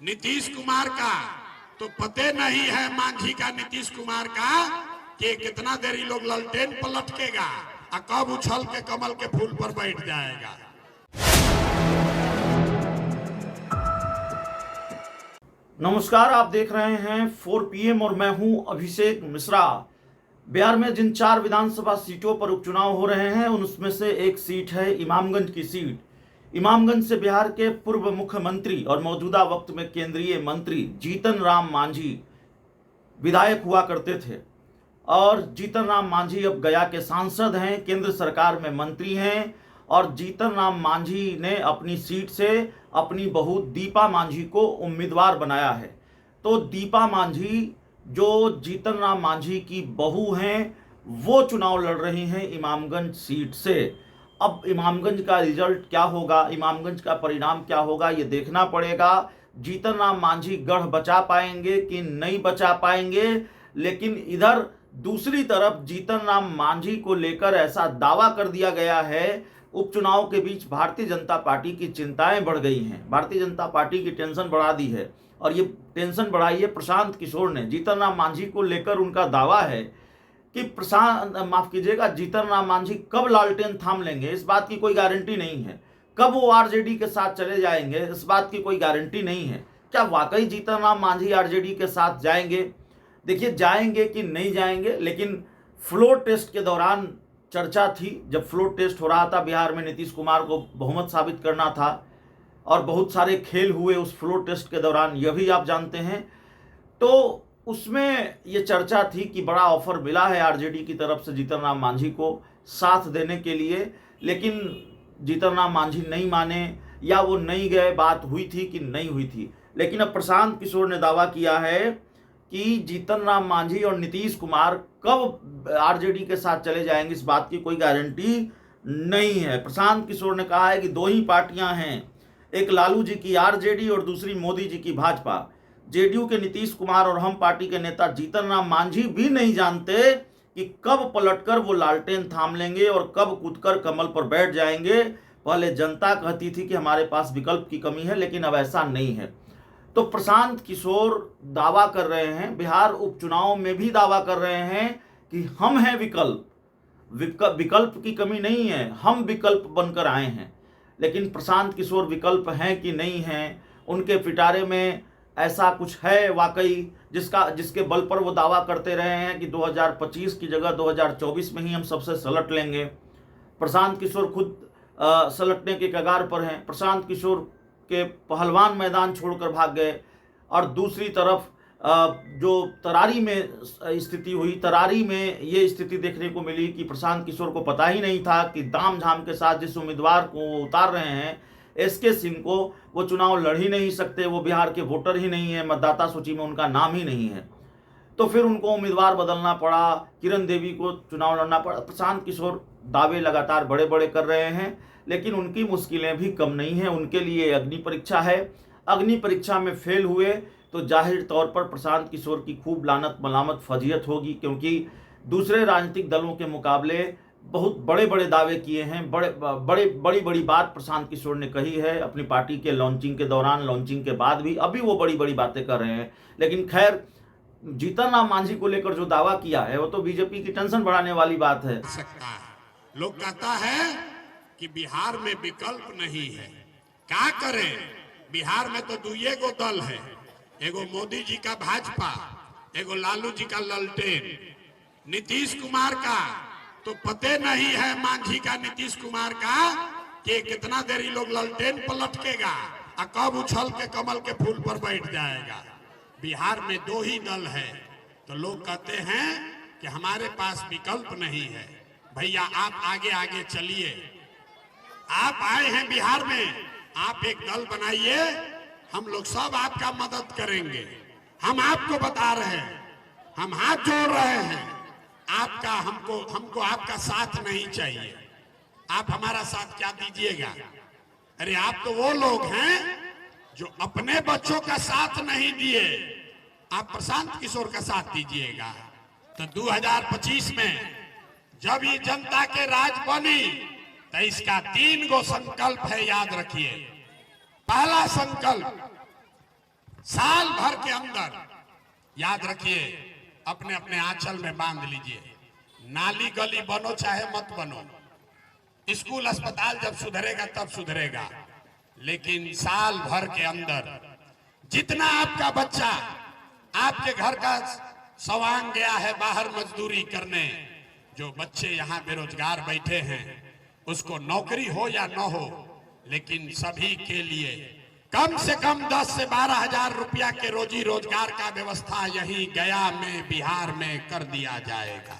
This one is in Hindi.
नीतीश कुमार का तो पते नहीं है, मांझी का नीतीश कुमार का, कि कितना देरी लोग ललटेन पर लटकेगा और कब उछल के कमल के फूल पर बैठ जाएगा। नमस्कार, आप देख रहे हैं 4 PM और मैं हूं अभिषेक मिश्रा। बिहार में जिन 4 विधानसभा सीटों पर उपचुनाव हो रहे हैं उनमें से एक सीट है इमामगंज की सीट। इमामगंज से बिहार के पूर्व मुख्यमंत्री और मौजूदा वक्त में केंद्रीय मंत्री जीतन राम मांझी विधायक हुआ करते थे और जीतन राम मांझी अब गया के सांसद हैं, केंद्र सरकार में मंत्री हैं और जीतन राम मांझी ने अपनी सीट से अपनी बहू दीपा मांझी को उम्मीदवार बनाया है। तो दीपा मांझी जो जीतन राम मांझी की बहू हैं वो चुनाव लड़ रही हैं इमामगंज सीट से। अब इमामगंज का रिजल्ट क्या होगा, इमामगंज का परिणाम क्या होगा, ये देखना पड़ेगा। जीतन राम मांझी गढ़ बचा पाएंगे कि नहीं बचा पाएंगे। लेकिन इधर दूसरी तरफ जीतन राम मांझी को लेकर ऐसा दावा कर दिया गया है, उपचुनाव के बीच भारतीय जनता पार्टी की चिंताएं बढ़ गई हैं, भारतीय जनता पार्टी की टेंशन बढ़ा दी है। और ये टेंशन बढ़ाई है प्रशांत किशोर ने। जीतन राम मांझी को लेकर उनका दावा है कि जीतन राम मांझी कब लालटेन थाम लेंगे इस बात की कोई गारंटी नहीं है, कब वो आरजेडी के साथ चले जाएंगे इस बात की कोई गारंटी नहीं है। क्या वाकई जीतन राम मांझी आरजेडी के साथ जाएंगे? देखिए, जाएंगे कि नहीं जाएंगे, लेकिन फ्लोर टेस्ट के दौरान चर्चा थी, जब फ्लोर टेस्ट हो रहा था बिहार में, नीतीश कुमार को बहुमत साबित करना था और बहुत सारे खेल हुए उस फ्लोर टेस्ट के दौरान, यह भी आप जानते हैं। तो उसमें ये चर्चा थी कि बड़ा ऑफर मिला है आरजेडी की तरफ से जीतन राम मांझी को साथ देने के लिए, लेकिन जीतन राम मांझी नहीं माने या वो नहीं गए। बात हुई थी कि नहीं हुई थी, लेकिन अब प्रशांत किशोर ने दावा किया है कि जीतन राम मांझी और नीतीश कुमार कब आरजेडी के साथ चले जाएंगे इस बात की कोई गारंटी नहीं है। प्रशांत किशोर ने कहा है कि 2 ही पार्टियां हैं, एक लालू जी की आरजेडी और दूसरी मोदी जी की भाजपा। जेडीयू के नीतीश कुमार और हम पार्टी के नेता जीतन राम मांझी भी नहीं जानते कि कब पलटकर वो लालटेन थाम लेंगे और कब कूदकर कमल पर बैठ जाएंगे। पहले जनता कहती थी कि हमारे पास विकल्प की कमी है, लेकिन अब ऐसा नहीं है। तो प्रशांत किशोर दावा कर रहे हैं, बिहार उपचुनाव में भी दावा कर रहे हैं कि हम हैं विकल्प की कमी नहीं है, हम विकल्प बनकर आए हैं। लेकिन प्रशांत किशोर विकल्प हैं कि नहीं हैं, उनके पिटारे में ऐसा कुछ है वाकई जिसके बल पर वो दावा करते रहे हैं कि 2025 की जगह 2024 में ही हम सबसे सलट लेंगे। प्रशांत किशोर खुद सलटने के कगार पर हैं। प्रशांत किशोर के पहलवान मैदान छोड़कर भाग गए और दूसरी तरफ जो तरारी में स्थिति हुई, तरारी में ये स्थिति देखने को मिली कि प्रशांत किशोर को पता ही नहीं था कि दाम झाम के साथ जिस उम्मीदवार को उतार रहे हैं एसके सिंह को, वो चुनाव लड़ ही नहीं सकते, वो बिहार के वोटर ही नहीं है, मतदाता सूची में उनका नाम ही नहीं है। तो फिर उनको उम्मीदवार बदलना पड़ा, किरण देवी को चुनाव लड़ना पड़ा। प्रशांत किशोर दावे लगातार बड़े बड़े कर रहे हैं, लेकिन उनकी मुश्किलें भी कम नहीं हैं। उनके लिए अग्नि परीक्षा है, अग्नि परीक्षा में फेल हुए तो जाहिर तौर पर प्रशांत किशोर की खूब लानत मलामत फजीयत होगी, क्योंकि दूसरे राजनीतिक दलों के मुकाबले बहुत बड़े बड़े दावे किए हैं, बड़ी बात प्रशांत किशोर ने कही है अपनी पार्टी के लॉन्चिंग के दौरान, लॉन्चिंग के बाद भी, अभी वो बड़ी बड़ी बातें कर रहे हैं। लेकिन खैर, जीतन राम मांझी को लेकर जो दावा किया है वो तो बीजेपी की टेंशन बढ़ाने वाली बात है। लोग कहता है कि बिहार में विकल्प नहीं है, क्या करें, बिहार में तो 2 गो दल है, एगो मोदी जी का भाजपा, एगो लालू जी का ललटेन। नीतीश कुमार का तो पते नहीं है, मांझी का नीतीश कुमार का, कि कितना देरी लोग ललटेन पर लटकेगा और कब उछल के कमल के फूल पर बैठ जाएगा। बिहार में 2 ही दल है, तो लोग कहते हैं कि हमारे पास विकल्प नहीं है। भैया, आप आगे आगे चलिए, आप आए हैं बिहार में, आप एक दल बनाइए, हम लोग सब आपका मदद करेंगे। हम आपको बता रहे हैं, हम हाथ जोड़ रहे हैं, आपका हमको आपका साथ नहीं चाहिए। आप हमारा साथ क्या दीजिएगा? अरे आप तो वो लोग हैं जो अपने बच्चों का साथ नहीं दिए, आप प्रशांत किशोर का साथ दीजिएगा। तो 2025 में जब ये जनता के राज बनी तो इसका 3 गो संकल्प है, याद रखिए। पहला संकल्प, साल भर के अंदर याद रखिए, अपने अपने आंचल में बांध लीजिए, नाली गली बनो चाहे मत बनो, स्कूल अस्पताल जब सुधरेगा तब सुधरेगा, लेकिन साल भर के अंदर जितना आपका बच्चा आपके घर का सवांग गया है बाहर मजदूरी करने, जो बच्चे यहाँ बेरोजगार बैठे हैं उसको नौकरी हो या न हो, लेकिन सभी के लिए कम से कम 10 से 12 हजार रुपया के रोजी रोजगार का व्यवस्था यहीं गया में, बिहार में कर दिया जाएगा।